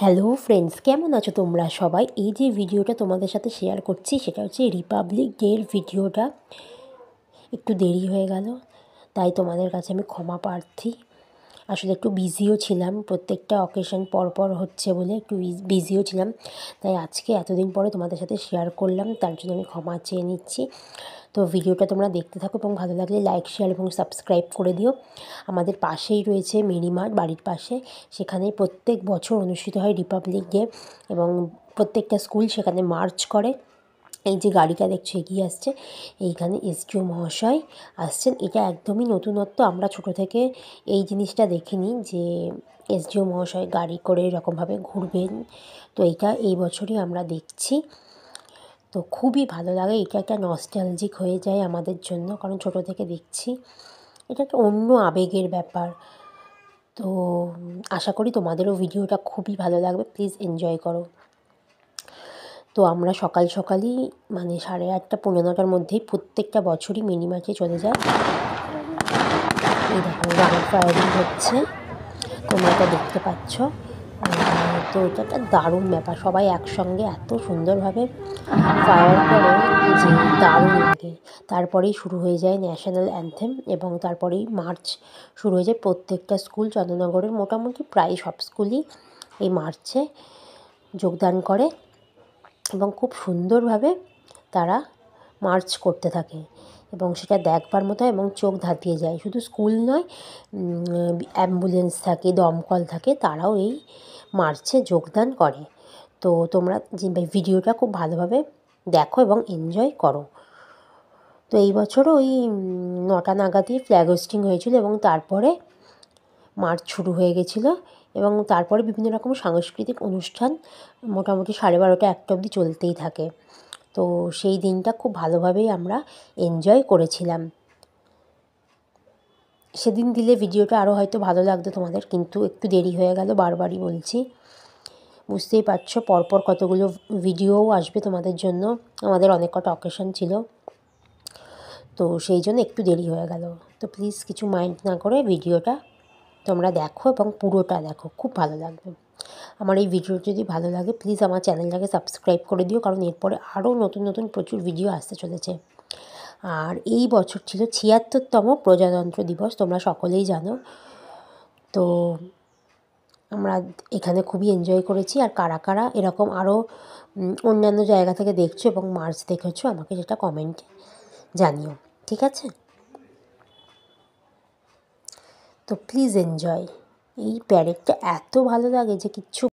Hello friends, কেমন আছো তোমরা সবাই? এই যে ভিডিওটা তোমাদের সাথে শেয়ার করছি সেটা হচ্ছে রিপাবলিক ডের ভিডিওটা। একটু দেরি হয়ে গেল, তাই তোমাদের কাছে আমি ক্ষমা প্রার্থী। আসলে একটু বিজিও ছিলাম, প্রত্যেকটা অকেশন পরপর হচ্ছে বলে একটু বিজিও ছিলাম, তাই আজকে এতদিন পরে তোমাদের সাথে শেয়ার করলাম, তার জন্য আমি ক্ষমা চেয়ে নিচ্ছি। তো ভিডিওটা তোমরা দেখতে থাকো এবং ভালো লাগলে লাইক, শেয়ার এবং সাবস্ক্রাইব করে দিও। আমাদের পাশেই রয়েছে মিনিমার্ট, বাড়ির পাশে। সেখানে প্রত্যেক বছর অনুষ্ঠিত হয় রিপাবলিক ডে এবং প্রত্যেকটা স্কুল সেখানে মার্চ করে। এই যে গাড়িটা দেখছো এগিয়ে আসছে, এইখানে এসডিও মহাশয় আসছেন। এটা একদমই নতুনত্ব, আমরা ছোটো থেকে এই জিনিসটা দেখিনি যে এসডিও মহাশয় গাড়ি করে এরকমভাবে ঘুরবেন। তো এইটা এই বছরই আমরা দেখছি, তো খুবই ভালো লাগে। এটা একটা নস্টালজিক হয়ে যায় আমাদের জন্য, কারণ ছোটো থেকে দেখছি। এটা একটা অন্য আবেগের ব্যাপার। তো আশা করি তোমাদেরও ভিডিওটা খুবই ভালো লাগবে, প্লিজ এনজয় করো। তো আমরা সকাল সকালই মানে 8:30 পৌনে 9টার মধ্যেই প্রত্যেকটা বছরই মিনিমার্টে চলে যাই। এই দেখো রাউন্ড ফায়ারিং হচ্ছে, তোমরা এটা দেখতে পাচ্ছ। তো এটা একটা দারুণ ব্যাপার, সবাই একসঙ্গে এত সুন্দরভাবে ফায়ার করে যে দারুণ লাগে। তারপরেই শুরু হয়ে যায় ন্যাশনাল অ্যানথেম এবং তারপরেই মার্চ শুরু হয়ে যায়। প্রত্যেকটা স্কুল চন্দননগরের মোটামুটি প্রায় সব স্কুলই এই মার্চে যোগদান করে এবং খুব সুন্দরভাবে তারা মার্চ করতে থাকে এবং সেটা দেখবার মতো এবং চোখ ধাঁধিয়ে যায়। শুধু স্কুল নয়, অ্যাম্বুলেন্স থাকে, দমকল থাকে, তারাও এই মার্চে যোগদান করে। তো তোমরা যে ভিডিওটা খুব ভালোভাবে দেখো এবং এনজয় করো। তো এই বছরও ওই 9টা নাগাদই ফ্ল্যাগ হোস্টিং হয়েছিল এবং তারপরে মার্চ শুরু হয়ে গেছিলো এবং তারপরে বিভিন্ন রকম সাংস্কৃতিক অনুষ্ঠান মোটামুটি 12:30 1টা অবধি চলতেই থাকে। তো সেই দিনটা খুব ভালোভাবেই আমরা এনজয় করেছিলাম। সেদিন দিলে ভিডিওটা আরও হয়তো ভালো লাগতো তোমাদের, কিন্তু একটু দেরি হয়ে গেল, বারবারই বলছি। বুঝতেই পারছো পরপর কতগুলো ভিডিওও আসবে তোমাদের জন্য, আমাদের অনেক কটা অকেশন ছিল, তো সেই জন্য একটু দেরি হয়ে গেল। তো প্লিজ কিছু মাইন্ড না করে ভিডিওটা তোমরা দেখো এবং পুরোটা দেখো, খুব ভালো লাগবে। আমার এই ভিডিও যদি ভালো লাগে প্লিজ আমার চ্যানেলটাকে সাবস্ক্রাইব করে দিও, কারণ এরপরে আরও নতুন নতুন প্রচুর ভিডিও আসতে চলেছে। আর এই বছর ছিল 76তম প্রজাতন্ত্র দিবস, তোমরা সকলেই জানো। তো আমরা এখানে খুবই এনজয় করেছি। আর কারা কারা এরকম আরও অন্যান্য জায়গা থেকে দেখছো এবং মার্চ দেখেছো আমাকে সেটা কমেন্টে জানিও, ঠিক আছে? তো প্লিজ এনজয়। এই প্যারেডটা এত ভালো লাগে যে কিচ্ছু